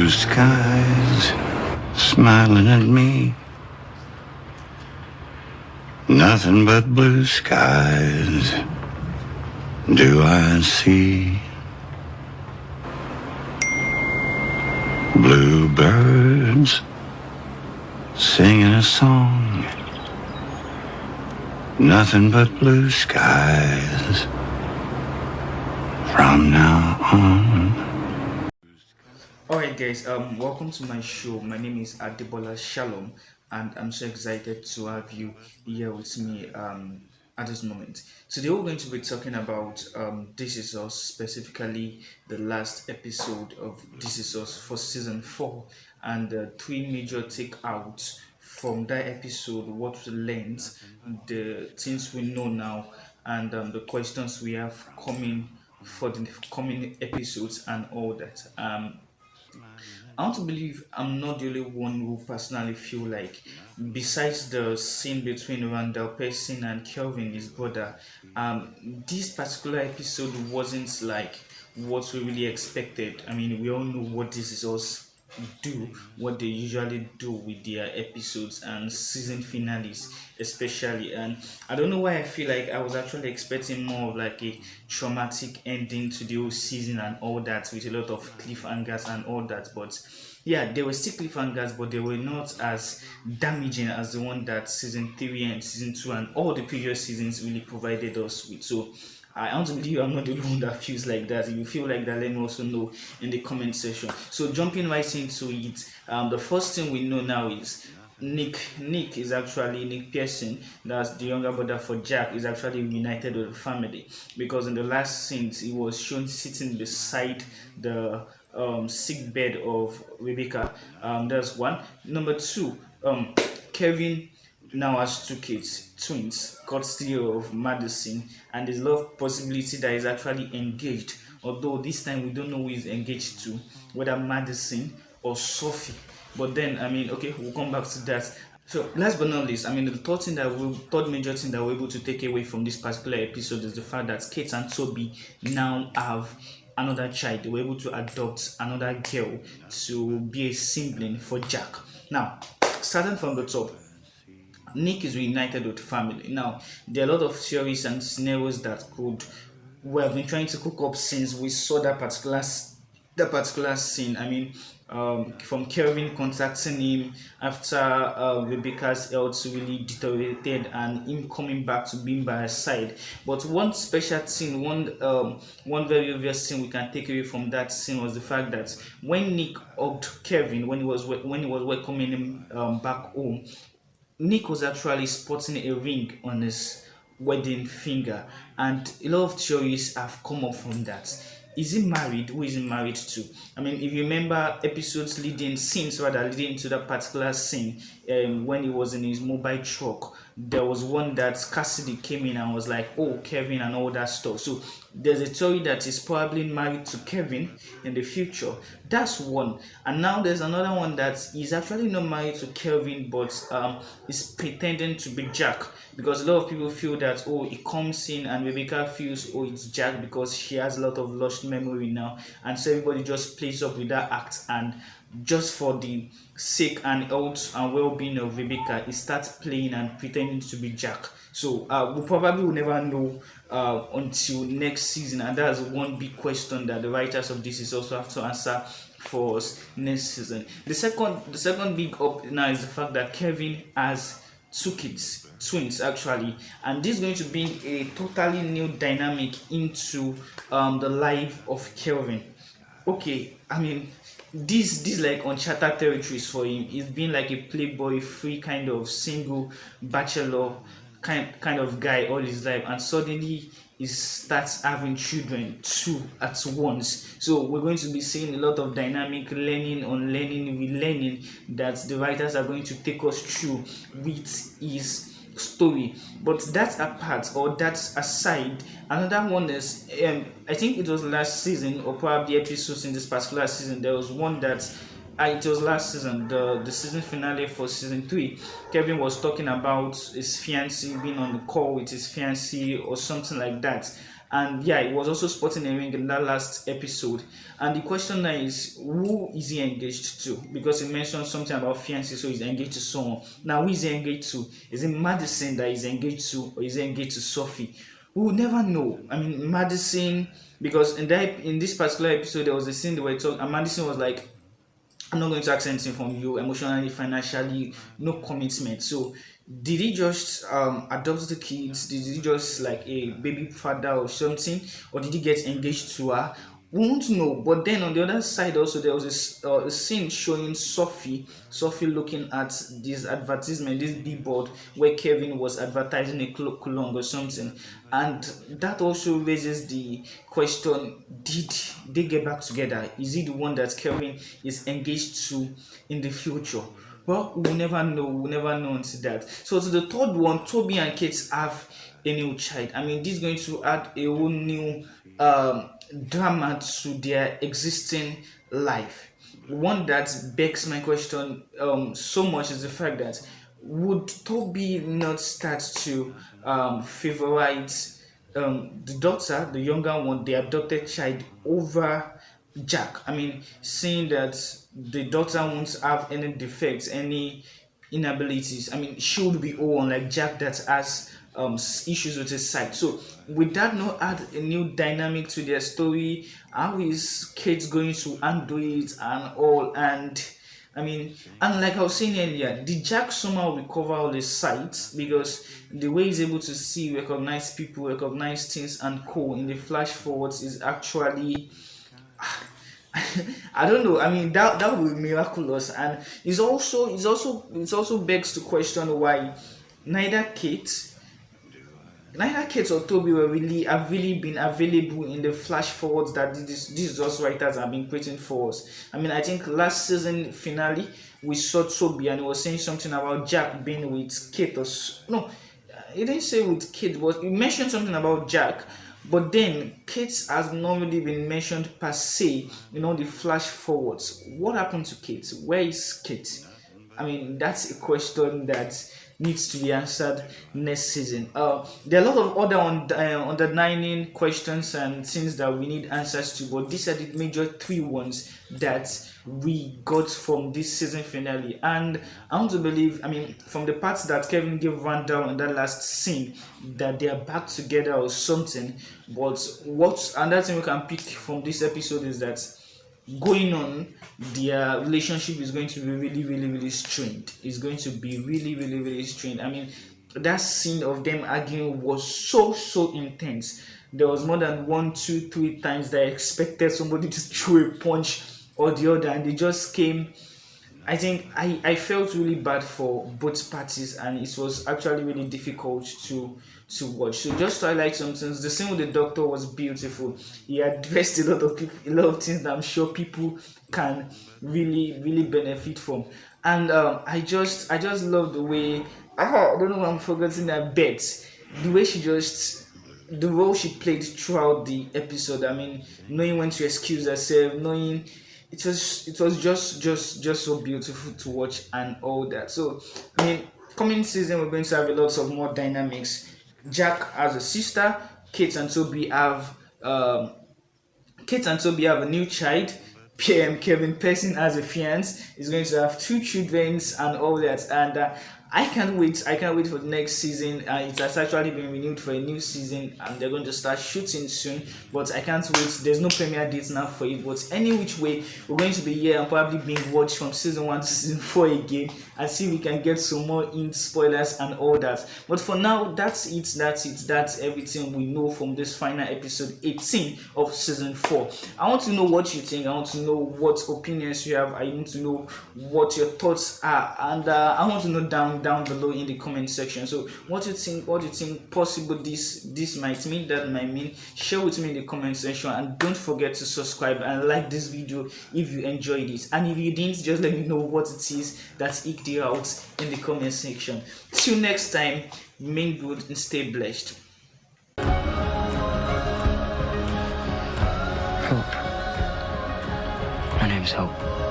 Blue skies smiling at me. Nothing but blue skies do I see. Bluebirds singing a song. Nothing but blue skies from now on. Alright guys, welcome to my show. My name is Adebola Shalom, and I'm so excited to have you here with me at this moment. Today we're going to be talking about This Is Us, specifically the last episode of This Is Us for season 4, and three major takeouts from that episode, what we learned, the things we know now, and the questions we have coming for the coming episodes and all that. I want to believe I'm not the only one who personally feel like, besides the scene between Randall Pearson and Kelvin, his brother, this particular episode wasn't like what we really expected. I mean, we all know what This Is Us do, what they usually do with their episodes and season finales, especially. And I don't know why I feel like I was actually expecting more of like a traumatic ending to the whole season and all that, with a lot of cliffhangers and all that. But yeah, there were still cliffhangers, but they were not as damaging as the one that season 3 and season 2 and all the previous seasons really provided us with. So I want to believe I'm not the one that feels like that. If you feel like that, let me also know in the comment section. So jumping right into it, the first thing we know now is Nick is actually Nick Pearson, that's the younger brother for Jack, is actually reunited with the family, because in the last scenes he was shown sitting beside the sick bed of Rebecca. That's one. Number two, Kevin now has two kids, twins, courtesy of Madison, and there's a lot of possibility that he's actually engaged. Although this time we don't know who he's engaged to, whether Madison or Sophie. But then, I mean, okay, we'll come back to that. So, last but not least, I mean, the third major thing that we're able to take away from this particular episode is the fact that Kate and Toby now have another child. They were able to adopt another girl to be a sibling for Jack. Now, starting from the top, Nick is reunited with family. Now, there are a lot of theories and scenarios that we have been trying to cook up since we saw that particular scene. I mean, from Kelvin contacting him after Rebecca's health really deteriorated, and him coming back to being by her side. But one special thing, one very obvious thing we can take away from that scene was the fact that when Nick hugged Kevin, when he was welcoming him back home, Nick was actually sporting a ring on his wedding finger, and a lot of theories have come up from that. Is he married? Who is he married to? I mean, if you remember scenes leading to that particular scene, when he was in his mobile truck, there was one that Cassidy came in and was like, "Oh, Kevin," and all that stuff. So there's a theory that he's probably married to Kevin in the future. That's one. And now there's another one that he's actually not married to Kevin, but is pretending to be Jack, because a lot of people feel that, oh, he comes in and Rebecca feels, oh, it's Jack because she has a lot of lost memory now, and so everybody just plays up with that act, and just for the sake and health and well-being of Rebecca, he starts playing and pretending to be Jack. So we probably will never know until next season, and that's one big question that the writers of This Is also have to answer for us next season. The second big up now is the fact that Kevin has two kids, twins actually, and this is going to bring a totally new dynamic into the life of Kelvin. Okay, I mean, this like uncharted territories for him. He's been like a playboy, free kind of single bachelor kind of guy all his life, and suddenly he starts having children two at once. So we're going to be seeing a lot of dynamic learning, unlearning, relearning that the writers are going to take us through with his story. But that's apart, or that's aside, another one is I think it was last season, or probably episodes in this particular season, there was one that it was last season, the season finale for season 3. Kevin was talking about his fiancée, being on the call with his fiancée or something like that, and yeah, he was also sporting a ring in that last episode. And the question now is, who is he engaged to? Because he mentioned something about fiancé, so he's engaged to someone. Now, who is he engaged to? Is it Madison that he's engaged to, or is he engaged to Sophie? We will never know. I mean, Madison, because in this particular episode there was a scene where and Madison was like, I'm not going to ask anything from you emotionally, financially, no commitment. So did he just adopt the kids? Did he just like a baby father or something? Or did he get engaged to her? We won't know. But then on the other side also there was a scene showing Sophie looking at this advertisement, this billboard where Kevin was advertising a cologne or something. And that also raises the question, did they get back together? Is he the one that Kevin is engaged to in the future? Well, we'll never know. We'll never know until that. So to the third one, Toby and Kate have a new child. I mean, this is going to add a whole new drama to their existing life. One that begs my question so much is the fact that would Toby not start to favorite the daughter, the younger one, the adopted child, over Jack? I mean, seeing that the daughter won't have any defects, any inabilities. I mean, she would be all like Jack that has issues with his sight. So, would that not add a new dynamic to their story? How is Kate going to handle it and all? And I mean, and like I was saying earlier, did Jack somehow recover all his sight? Because the way he's able to see, recognize people, recognize things, and co in the flash forwards is actually I don't know. I mean, that would be miraculous, and it's also begs to question why neither Kate or Toby have really been available in the flash forwards that these just writers have been creating for us. I mean, I think last season finale we saw Toby and he was saying something about Jack being with Kate no, he didn't say with Kate, but he mentioned something about Jack. But then Kate has not really been mentioned per se, the flash forwards. What happened to Kate? Where is Kate? I mean, that's a question that needs to be answered next season. There are a lot of other underlining questions and things that we need answers to, but these are the major three ones that we got from this season finale. And I want to believe, I mean, from the parts that Kevin gave rundown in that last scene, that they are back together or something. But another thing we can pick from this episode is that going on, their relationship is going to be really, really, really strained. It's going to be really, really, really strained. I mean, that scene of them arguing was so intense. There was more than 1, 2, 3 times that I expected somebody to throw a punch or the other, and they just came. I think I felt really bad for both parties, and it was actually really difficult to watch. So just to highlight some things, the scene with the doctor was beautiful. He addressed a lot of things that I'm sure people can really benefit from. And I just love the way, I don't know why I'm forgetting that bet, the role she played throughout the episode. I mean, knowing when to excuse herself, knowing it was just so beautiful to watch and all that. So I mean, coming season we're going to have a lot of more dynamics. Jack has a sister. Kate and Toby have a new child. Kevin Pearson has a fiance. He's going to have 2 children and all that. And I can't wait for the next season. It has actually been renewed for a new season, and they're going to start shooting soon. But I can't wait. There's no premiere date now for it. But any which way, we're going to be here and probably being watched from season 1 to season 4 again, and see if we can get some more spoilers and all that. But for now, that's it. That's everything we know from this final episode 18 of season 4. I want to know what you think. I want to know what opinions you have. I want to know what your thoughts are, and I want to know down below in the comment section. So what do you think possible this might mean, that might mean? Share with me in the comment section, and don't forget to subscribe and like this video if you enjoyed it, and if you didn't, just let me know what it is that eked you out in the comment section. Till next time, remain good and stay blessed. Hope. My name is Hope.